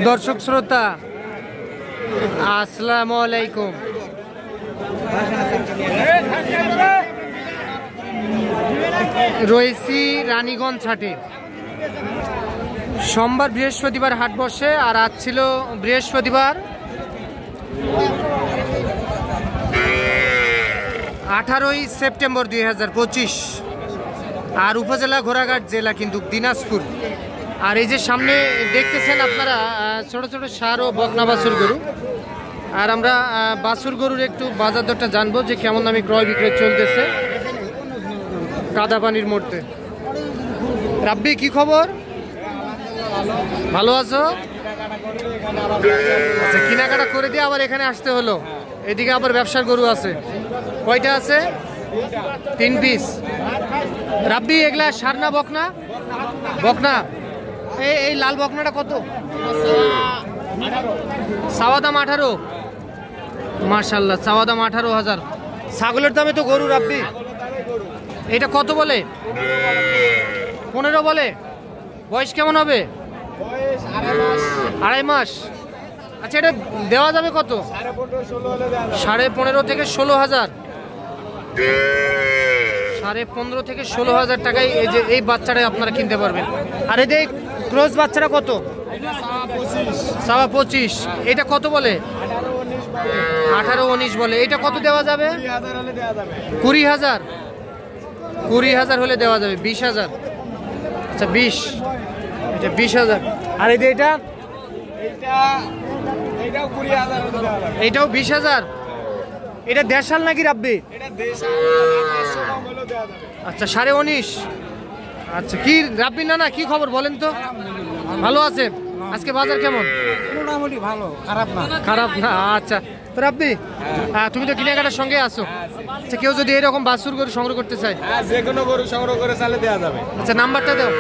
দর্শক শ্রোতা আসসালামু আলাইকুম। রয়েছি রানীগঞ্জ হাটে। সোমবার বৃহস্পতিবার হাট বসে, আর আজ ছিল বৃহস্পতিবার 18ই সেপ্টেম্বর 2025, আর উপজেলা ঘোড়াঘাট, জেলা কিন্তু দিনাজপুর। আর এই যে সামনে দেখতেছেন আপনারা ছোট ছোট ষাঁড় ও বকনা বাছুর গরু। আর আমরা বাছুর গরুর একটু বাজার দরটা জানবো যে কেমন দামে ক্রয় বিক্রয় চলতেছে কাদাপানির মধ্যে। রাব্বি, কি খবর? ভালো আছো? আচ্ছা, কেনাকাটা করে দিয়ে আবার এখানে আসতে হলো। এদিকে আবার ব্যবসার গরু আছে। কয়টা আছে? 3 পিস। রাব্বি, এগুলা ষাঁড় না বকনা? বকনা। এই লাল বকনাটা কত? চাওয়া দাম 18। মাশাআল্লাহ, চাওয়া দাম 18,000। ছাগলের দামে তো গরু। রাব্বি, এটা কত বলে? 15 বলে। বয়স কেমন হবে? 2.5 মাস। আচ্ছা, এটা দেওয়া যাবে কত? 15.5 থেকে 16,000। 15.5 থেকে 16,000 টাকায় এই বাচ্চাটাই আপনারা কিনতে পারবেন। আর এই যে ক্রস বাচ্চাটা কত? 25। এটা কত বলে? 18-19 বলে। এটা কত দেওয়া যাবে? 20,000। 20,000 হলে দেওয়া যাবে। 20,000। আচ্ছা, 20। এটা 20,000। আর এই যে এটাও 20,000। এটা দেশাল নাকি রাব্বি? আচ্ছা, 19.5। আচ্ছা, কি রাব্বি না কি খবর বলেন তো? ভালো আছে? আজকে বাজার কেমন? মোটামুটি ভালো, খারাপ না। খারাপ না। আচ্ছা, তো রাব্বি, তুমি তো কেনাকাটার সঙ্গে আছো। আচ্ছা, কেউ যদি এরকম বাছুর গরু সংগ্রহ করতে চায়, যে কোনো গরু সংগ্রহ করে চালে দেওয়া যাবে। আচ্ছা, নাম্বারটা দাও।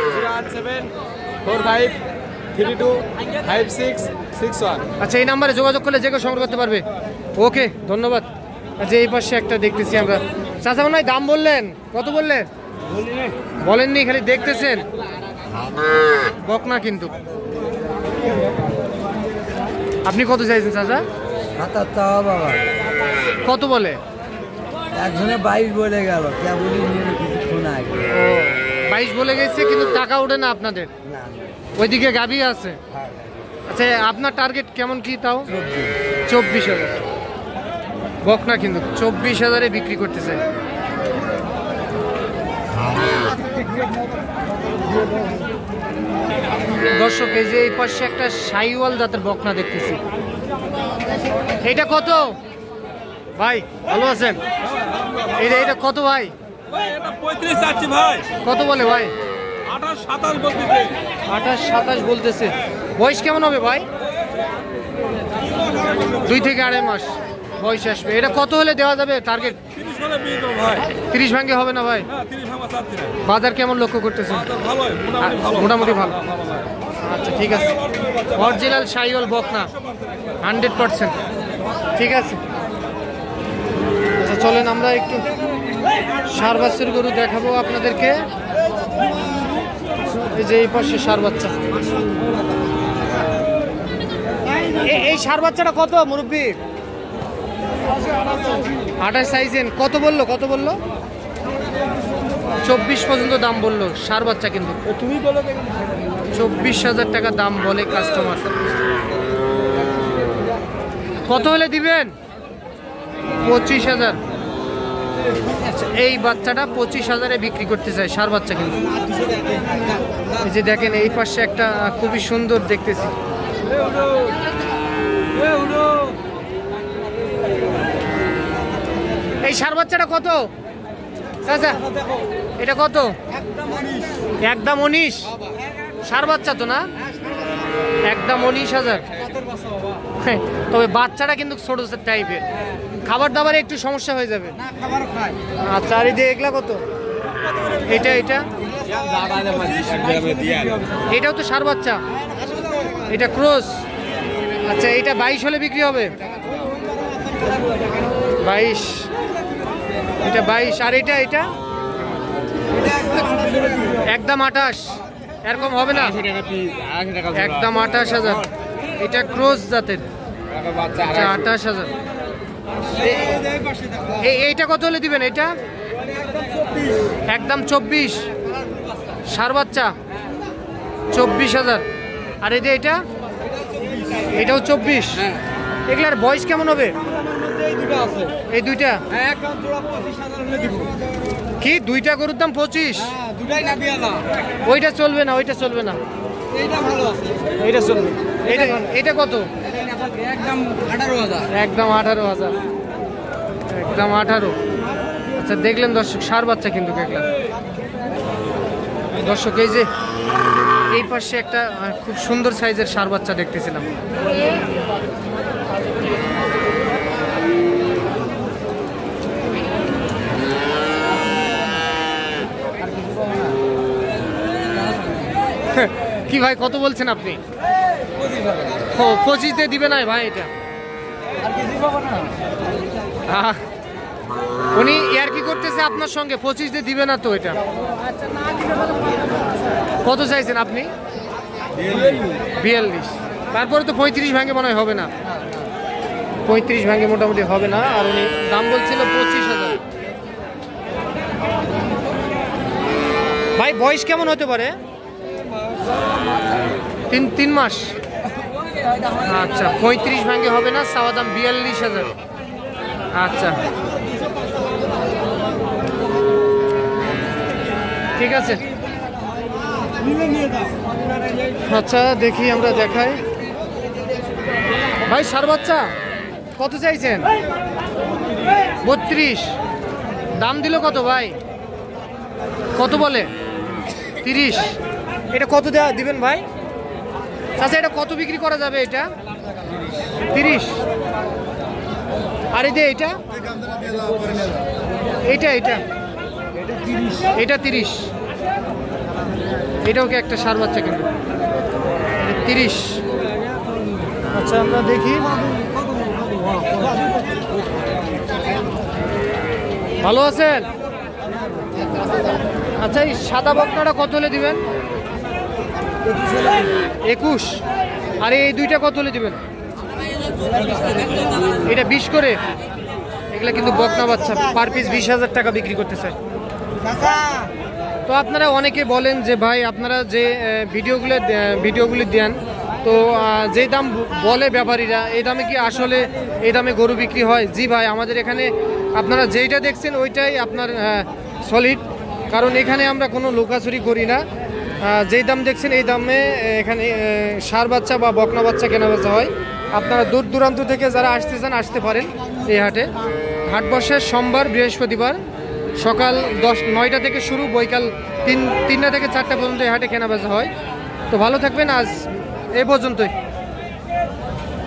087455661। আচ্ছা, এই নাম্বারে যোগাযোগ করলে যে কেউ সংগ্রহ করতে পারবে। ওকে, ধন্যবাদ। আচ্ছা, এই পাশে একটা দেখতেছি আমরা। চাচা মনে হয় দাম বললেন? কত বললেন? বলেননি, খালি দেখতেছেন। বকনা কিন্তু। আপনি কত চাইছেন চাচা? কত বলে? একজনে 22 বলে গেল। ও, 22 বলে গেছে, কিন্তু টাকা ওঠে না আপনাদের? ওইদিকে গাভী আছে। আচ্ছা, আপনার টার্গেট কেমন কি তাও? 24,000। বকনা কিন্তু 24,000-এ বিক্রি করতেছে। দর্শক, এই যে এই পাশে একটা শাহিওয়াল জাতের বকনা দেখতেছি। এটা কত ভাই? ভালো আছেন? এটা কত ভাই? 35 চাচ্ছি ভাই। কত বলে ভাই? 28-27 বলতেছে। 28-27 বলতেছে। বয়স কেমন হবে ভাই? 2 থেকে 2.5 মাস বয়স আসবে। এটা কত হলে দেওয়া যাবে টার্গেট? 30 ভাঙে হবে না ভাই? বাজার কেমন লক্ষ্য করতেছেন? মোটামুটি ভালো। আচ্ছা, ঠিক আছে। অরিজিনাল শাহিওয়াল বকনা 100%। ঠিক আছে। আচ্ছা, চলেন আমরা একটু ষাঁড় বাচ্চার গরু দেখাবো আপনাদেরকে। এই যে এই পাশে ষাঁড় বাচ্চা। এই ষাঁড় বাচ্চাটা কত মুরব্বি? 28 চাইছেন। কত বললো? 24 পর্যন্ত দাম বললো। ষাঁড় বাচ্চা কিন্তু। তুমি বলো 24,000 টাকা দাম বলে কাস্টমার। কত হলে দিবেন? 25,000। আচ্ছা, এই বাচ্চাটা 25,000-এ বিক্রি করতে চাই। ষাঁড় বাচ্চা কিন্তু। এই যে দেখেন, এই পাশে একটা খুবই সুন্দর দেখতেছি। এই ষাঁড় বাচ্চাটা কত চাচা? এটা কত? একদম 19। ষাঁড় বাচ্চা তো না? একদম 19,000। তবে বাচ্চাটা কিন্তু ছোট টাইপের, খাবার দাবারে একটু সমস্যা হয়ে যাবে। আচ্ছা, আর এই যে এগুলা কত? এটাও তো ষাঁড় বাচ্চা। এটা ক্রস। আচ্ছা, এটা 22 হলে বিক্রি হবে। 22। এটা 22। আর এটা একদম 28। এরকম হবে না, একদম 28,000। এটা ক্রস জাতের, 28,000। এইটা কত হলে দিবেন? এটা একদম 24, সার বাচ্চা 24,000। আর এই যে এটাও 24। এগুলার বয়স কেমন হবে? এই দুইটা কি দুইটা গরুর দাম 25? ওইটা চলবে না, ওইটা চলবে না, এইটা চলবে। এটা কত? একদম 18,000। একদম 18। আচ্ছা, দেখলেন দর্শক, সার বাচ্চা কিন্তু দেখলেন দর্শক। এই যে এই পাশে একটা খুব সুন্দর সাইজের সার বাচ্চা দেখতেছিলাম। কি ভাই, কত বলছেন আপনি? 25-তে দিবে না ভাই? এটা উনি ইয়ার কি করতেছে আপনার সঙ্গে? 25-তে দিবে না তো? এটা কত চাইছেন আপনি? 42। তারপরে তো 35 ভাঙে মনে হয় হবে না, 35 ভাঙে মোটামুটি হবে না। আর উনি দাম বলছিল 25,000। ভাই বয়স কেমন হতে পারে? 3 মাস। আচ্ছা, 35 ভাঙে হবে না, চাওয়া দাম 42,000। আচ্ছা ঠিক আছে। আচ্ছা দেখি, আমরা দেখাই। ভাই সার বাচ্চা কত চাইছেন? 32। দাম দিল কত ভাই? কত বলে? 30। এটা কত দিবেন ভাই? আচ্ছা, এটা কত বিক্রি করা যাবে? এটা 30। আর এই যে এটা 30। এটাও কি একটা সার বাচ্চা কিন্তু 30। আচ্ছা আমরা দেখি। ভালো আছেন? আচ্ছা, এই সাদা বকনাটা কত হলে দিবেন? 21। আর এই দুইটা কত হলে দিবেন? এটা 20 করে। এগুলা কিন্তু বকনা বাচ্চা, পার পিস 20,000 টাকা বিক্রি করতে চায়। তো আপনারা অনেকে বলেন যে ভাই আপনারা যে ভিডিওগুলি দেন, তো যে দাম বলে ব্যাপারীরা, এই দামে কি আসলে এই দামে গরু বিক্রি হয়? জি ভাই, আমাদের এখানে আপনারা যেইটা দেখছেন ওইটাই আপনার সলিড, কারণ এখানে আমরা কোনো লুকাচুরি করি না। যেই দাম দেখছেন এই দামে এখানে ষাঁড় বাচ্চা বা বকনা বাচ্চা কেনা বেচা হয়। আপনারা দূর দূরান্ত থেকে যারা আসতে চান আসতে পারেন এই হাটে। হাট বসে সোমবার, বৃহস্পতিবার সকাল 9টা থেকে শুরু, বৈকাল 3টা থেকে 4টা পর্যন্ত এই হাটে কেনা বেচা হয়। তো ভালো থাকবেন, আজ এ পর্যন্তই।